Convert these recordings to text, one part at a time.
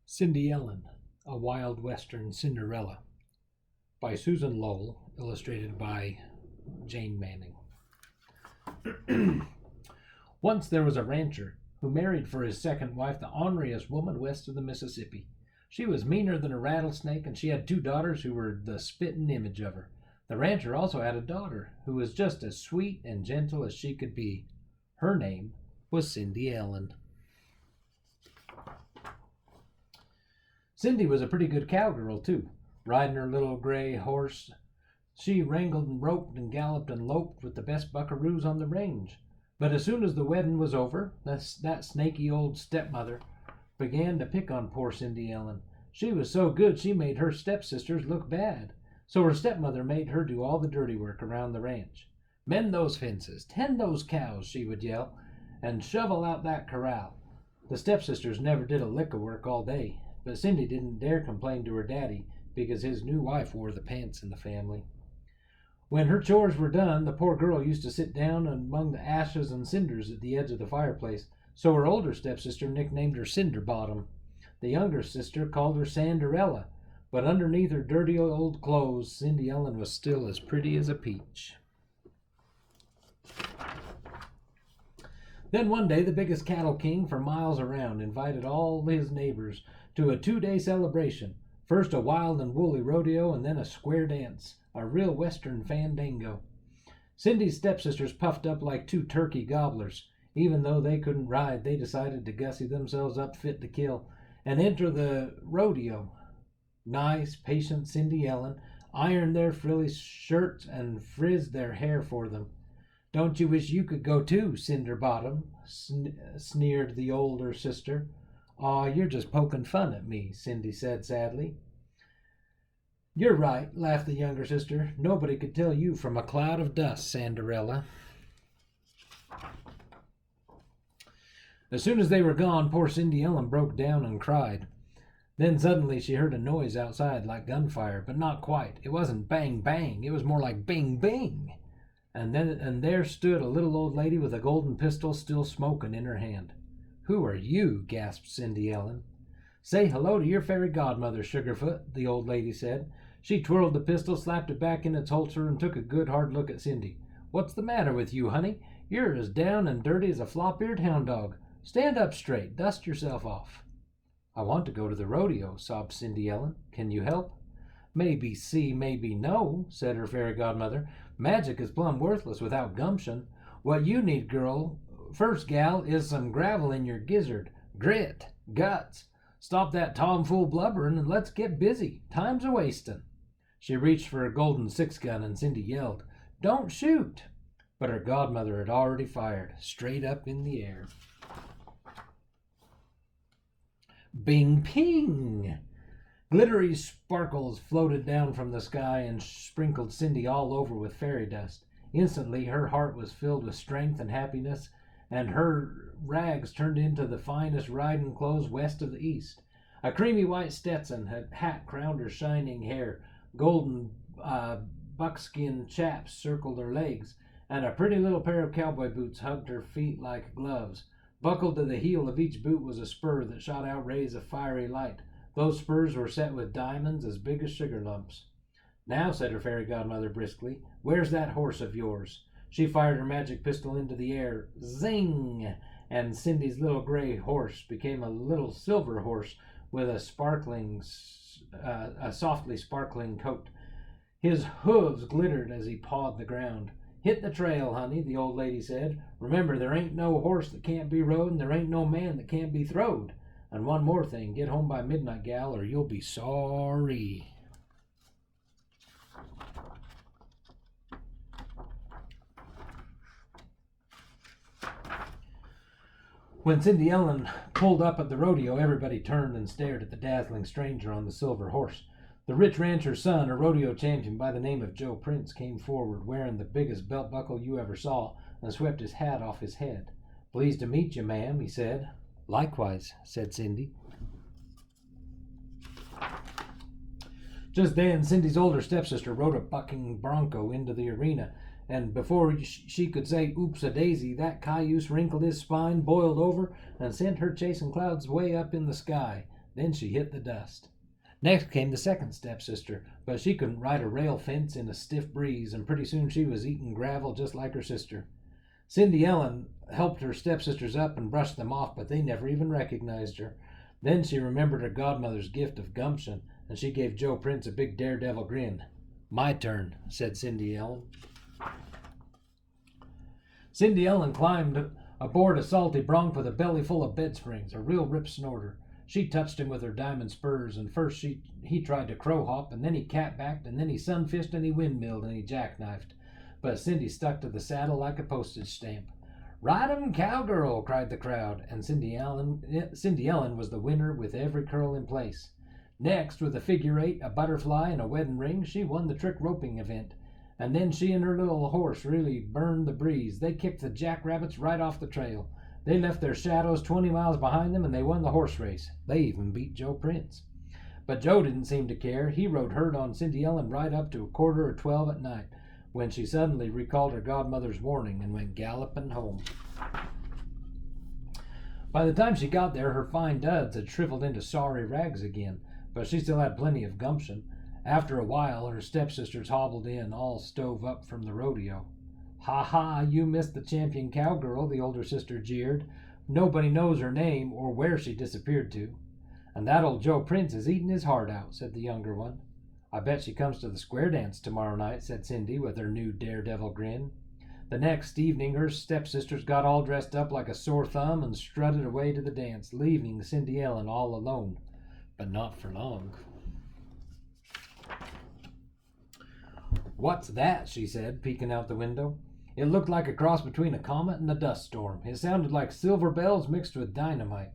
Cindy Ellen, A Wild Western Cinderella by Susan Lowell, illustrated by Jane Manning. Once there was a rancher who married for his second wife the orneriest woman west of the Mississippi. She was meaner than a rattlesnake, and she had two daughters who were the spitting image of her. The rancher also had a daughter who was just as sweet and gentle as she could be. Her name was Cindy Ellen. Cindy was a pretty good cowgirl, too, riding her little gray horse. She wrangled and roped and galloped and loped with the best buckaroos on the range. But as soon as the wedding was over, that snaky old stepmother began to pick on poor Cindy Ellen. She was so good she made her stepsisters look bad. So her stepmother made her do all the dirty work around the ranch. "Mend those fences, tend those cows," she would yell, "and shovel out that corral." The stepsisters never did a lick of work all day, but Cindy didn't dare complain to her daddy because his new wife wore the pants in the family. When her chores were done, the poor girl used to sit down among the ashes and cinders at the edge of the fireplace, so her older stepsister nicknamed her Cinderbottom. The younger sister called her Cinderella, but underneath her dirty old clothes, Cindy Ellen was still as pretty as a peach. Then one day the biggest cattle king for miles around invited all his neighbors to a 2-day celebration. First a wild and woolly rodeo, and then a square dance, a real western fandango. Cindy's stepsisters puffed up like two turkey gobblers. Even though they couldn't ride, they decided to gussy themselves up fit to kill and enter the rodeo. Nice, patient Cindy Ellen ironed their frilly shirts and frizzed their hair for them. "Don't you wish you could go too, Cinderbottom?" sneered the older sister. "Aw, you're just poking fun at me," Cindy said sadly. "You're right," laughed the younger sister. "Nobody could tell you from a cloud of dust, Cinderella." As soon as they were gone, poor Cindy Ellen broke down and cried. Then suddenly she heard a noise outside like gunfire, but not quite. It wasn't bang bang, it was more like bing bing. And there stood a little old lady with a golden pistol still smoking in her hand. "Who are you?" gasped Cindy Ellen. "Say hello to your fairy godmother, Sugarfoot," the old lady said. She twirled the pistol, slapped it back in its holster, and took a good hard look at Cindy. "What's the matter with you, honey? You're as down and dirty as a flop-eared hound dog. Stand up straight. Dust yourself off." "I want to go to the rodeo," sobbed Cindy Ellen. "Can you help?" "Maybe see, maybe no," said her fairy godmother. "Magic is plumb worthless without gumption. What you need, first gal, is some gravel in your gizzard. Grit, guts. Stop that tomfool blubbering and let's get busy. Time's a-wastin'." She reached for her golden 6-gun and Cindy yelled, "Don't shoot!" But her godmother had already fired, straight up in the air. Bing ping! Glittery sparkles floated down from the sky and sprinkled Cindy all over with fairy dust. Instantly her heart was filled with strength and happiness, and her rags turned into the finest riding clothes west of the east. A creamy white Stetson hat crowned her shining hair, golden buckskin chaps circled her legs, and a pretty little pair of cowboy boots hugged her feet like gloves. Buckled to the heel of each boot was a spur that shot out rays of fiery light. Those spurs were set with diamonds as big as sugar lumps. "Now," said her fairy godmother briskly, "where's that horse of yours?" She fired her magic pistol into the air. Zing! And Cindy's little gray horse became a little silver horse with a softly sparkling coat. His hooves glittered as he pawed the ground. "Hit the trail, honey," the old lady said. "Remember, there ain't no horse that can't be rode, and there ain't no man that can't be throwed. And one more thing, get home by midnight, gal, or you'll be sorry." When Cindy Ellen pulled up at the rodeo, everybody turned and stared at the dazzling stranger on the silver horse. The rich rancher's son, a rodeo champion by the name of Joe Prince, came forward wearing the biggest belt buckle you ever saw and swept his hat off his head. "Pleased to meet you, ma'am," he said. "Likewise," said Cindy. Just then, Cindy's older stepsister rode a bucking bronco into the arena, and before she could say oops-a-daisy, that cayuse wrinkled his spine, boiled over, and sent her chasing clouds way up in the sky. Then she hit the dust. Next came the second stepsister, but she couldn't ride a rail fence in a stiff breeze, and pretty soon she was eating gravel just like her sister. Cindy Ellen helped her stepsisters up and brushed them off, but they never even recognized her. Then she remembered her godmother's gift of gumption, and she gave Joe Prince a big daredevil grin. "My turn," said Cindy Ellen. Cindy Ellen climbed aboard a salty bronc with a belly full of bed springs, a real rip snorter. She touched him with her diamond spurs, and first he tried to crow hop, and then he cat-backed, and then he sunfished, and he windmilled, and he jackknifed. But Cindy stuck to the saddle like a postage stamp. "Ride 'em, cowgirl!" cried the crowd, and Cindy Ellen was the winner with every curl in place. Next, with a figure eight, a butterfly, and a wedding ring, she won the trick roping event. And then she and her little horse really burned the breeze. They kicked the jackrabbits right off the trail. They left their shadows 20 miles behind them, and they won the horse race. They even beat Joe Prince. But Joe didn't seem to care. He rode herd on Cindy Ellen right up to 11:45 at night, when she suddenly recalled her godmother's warning and went galloping home. By the time she got there, her fine duds had shriveled into sorry rags again, but she still had plenty of gumption. After a while, her stepsisters hobbled in, all stove up from the rodeo. "Ha ha, you missed the champion cowgirl," the older sister jeered. "Nobody knows her name or where she disappeared to." "And that old Joe Prince is eating his heart out," said the younger one. "I bet she comes to the square dance tomorrow night," said Cindy with her new daredevil grin. The next evening her stepsisters got all dressed up like a sore thumb and strutted away to the dance, leaving Cindy Ellen all alone. But not for long. "What's that?" she said, peeking out the window. It looked like a cross between a comet and a dust storm. It sounded like silver bells mixed with dynamite.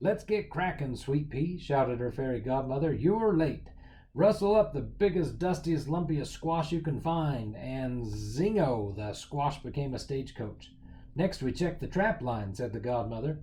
"Let's get crackin', sweet pea," shouted her fairy godmother. "You're late. Rustle up the biggest, dustiest, lumpiest squash you can find." And zingo, the squash became a stagecoach. "Next we check the trap line," said the godmother.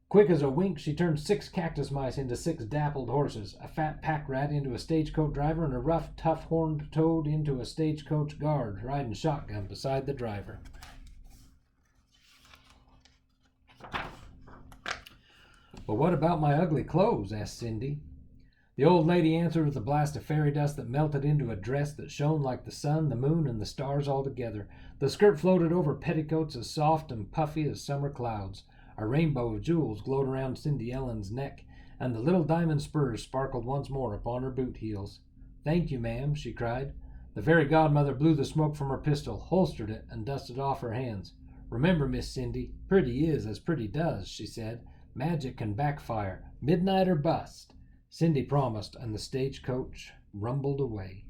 Quick as a wink, she turned 6 cactus mice into 6 dappled horses, a fat pack rat into a stagecoach driver, and a rough, tough-horned toad into a stagecoach guard, riding shotgun beside the driver. "But what about my ugly clothes?" asked Cindy. The old lady answered with a blast of fairy dust that melted into a dress that shone like the sun, the moon, and the stars all together. The skirt floated over petticoats as soft and puffy as summer clouds. A rainbow of jewels glowed around Cindy Ellen's neck, and the little diamond spurs sparkled once more upon her boot heels. "Thank you, ma'am," she cried. The fairy godmother blew the smoke from her pistol, holstered it, and dusted off her hands. "Remember, Miss Cindy, pretty is as pretty does," she said. "Magic can backfire. Midnight or bust." Cindy promised, and the stagecoach rumbled away.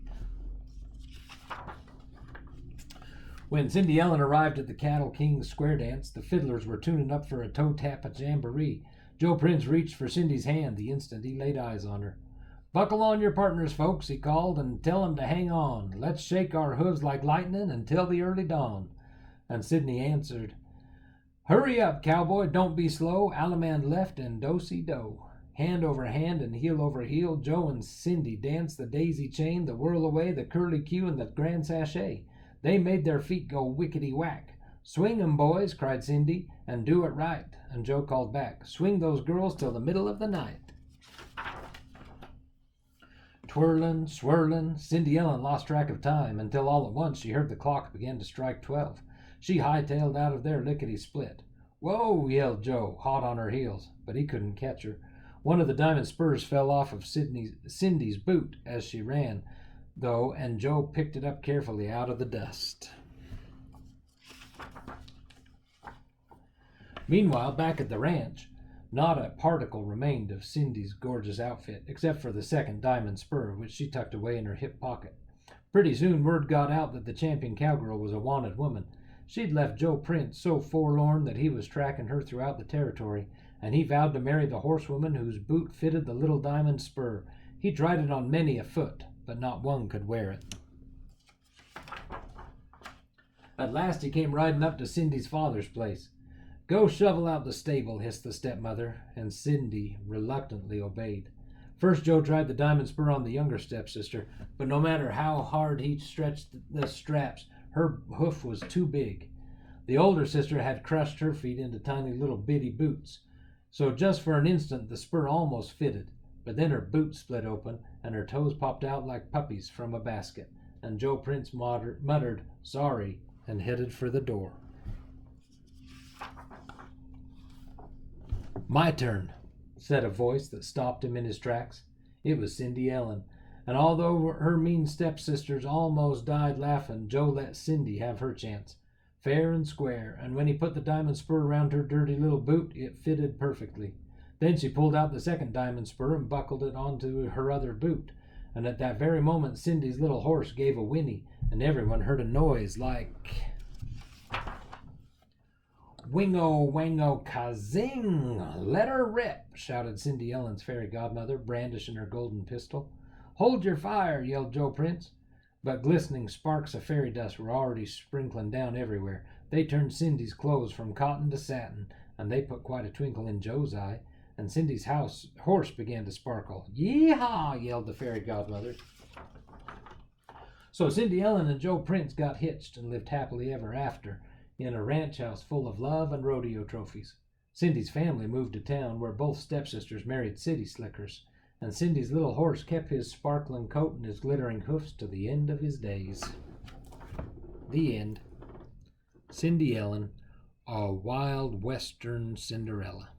When Cindy Ellen arrived at the Cattle King's square dance, the fiddlers were tuning up for a toe-tap jamboree. Joe Prince reached for Cindy's hand the instant he laid eyes on her. "Buckle on your partners, folks," he called, "and tell 'em to hang on. Let's shake our hooves like lightning until the early dawn." And Cindy answered, "Hurry up, cowboy, don't be slow. Allemande left and do-si-do." Hand over hand and heel over heel, Joe and Cindy danced the daisy chain, the whirl-away, the curly-cue, and the grand sachet. They made their feet go wickety-whack. "Swing 'em, boys," cried Cindy, "and do it right." And Joe called back, "Swing those girls till the middle of the night." Twirling, swirling, Cindy Ellen lost track of time until all at once she heard the clock begin to strike 12. She hightailed out of there lickety-split. "Whoa!" yelled Joe, hot on her heels, but he couldn't catch her. One of the diamond spurs fell off of Cindy's boot as she ran, though, and Joe picked it up carefully out of the dust. Meanwhile, back at the ranch, not a particle remained of Cindy's gorgeous outfit, except for the second diamond spur, which she tucked away in her hip pocket. Pretty soon word got out that the champion cowgirl was a wanted woman. She'd left Joe Prince so forlorn that he was tracking her throughout the territory, and he vowed to marry the horsewoman whose boot fitted the little diamond spur. He tried it on many a foot, but not one could wear it. At last he came riding up to Cindy's father's place. "Go shovel out the stable," hissed the stepmother, and Cindy reluctantly obeyed. First Joe tried the diamond spur on the younger stepsister, but no matter how hard he stretched the straps, her hoof was too big. The older sister had crushed her feet into tiny little bitty boots. So just for an instant the spur almost fitted, but then her boot split open and her toes popped out like puppies from a basket, and Joe Prince muttered, "Sorry," and headed for the door. "My turn," said a voice that stopped him in his tracks. It was Cindy Ellen, and although her mean stepsisters almost died laughing, Joe let Cindy have her chance, fair and square, and when he put the diamond spur around her dirty little boot, it fitted perfectly. Then she pulled out the second diamond spur and buckled it onto her other boot, and at that very moment Cindy's little horse gave a whinny, and everyone heard a noise like "Wingo wango kazing! Let her rip!" shouted Cindy Ellen's fairy godmother, brandishing her golden pistol. "Hold your fire!" yelled Joe Prince. But glistening sparks of fairy dust were already sprinkling down everywhere. They turned Cindy's clothes from cotton to satin, and they put quite a twinkle in Joe's eye, and Cindy's horse began to sparkle. "Yee-haw!" yelled the fairy godmother. So Cindy Ellen and Joe Prince got hitched and lived happily ever after in a ranch house full of love and rodeo trophies. Cindy's family moved to town where both stepsisters married city slickers, and Cindy's little horse kept his sparkling coat and his glittering hoofs to the end of his days. The end. Cindy Ellen, a wild western Cinderella.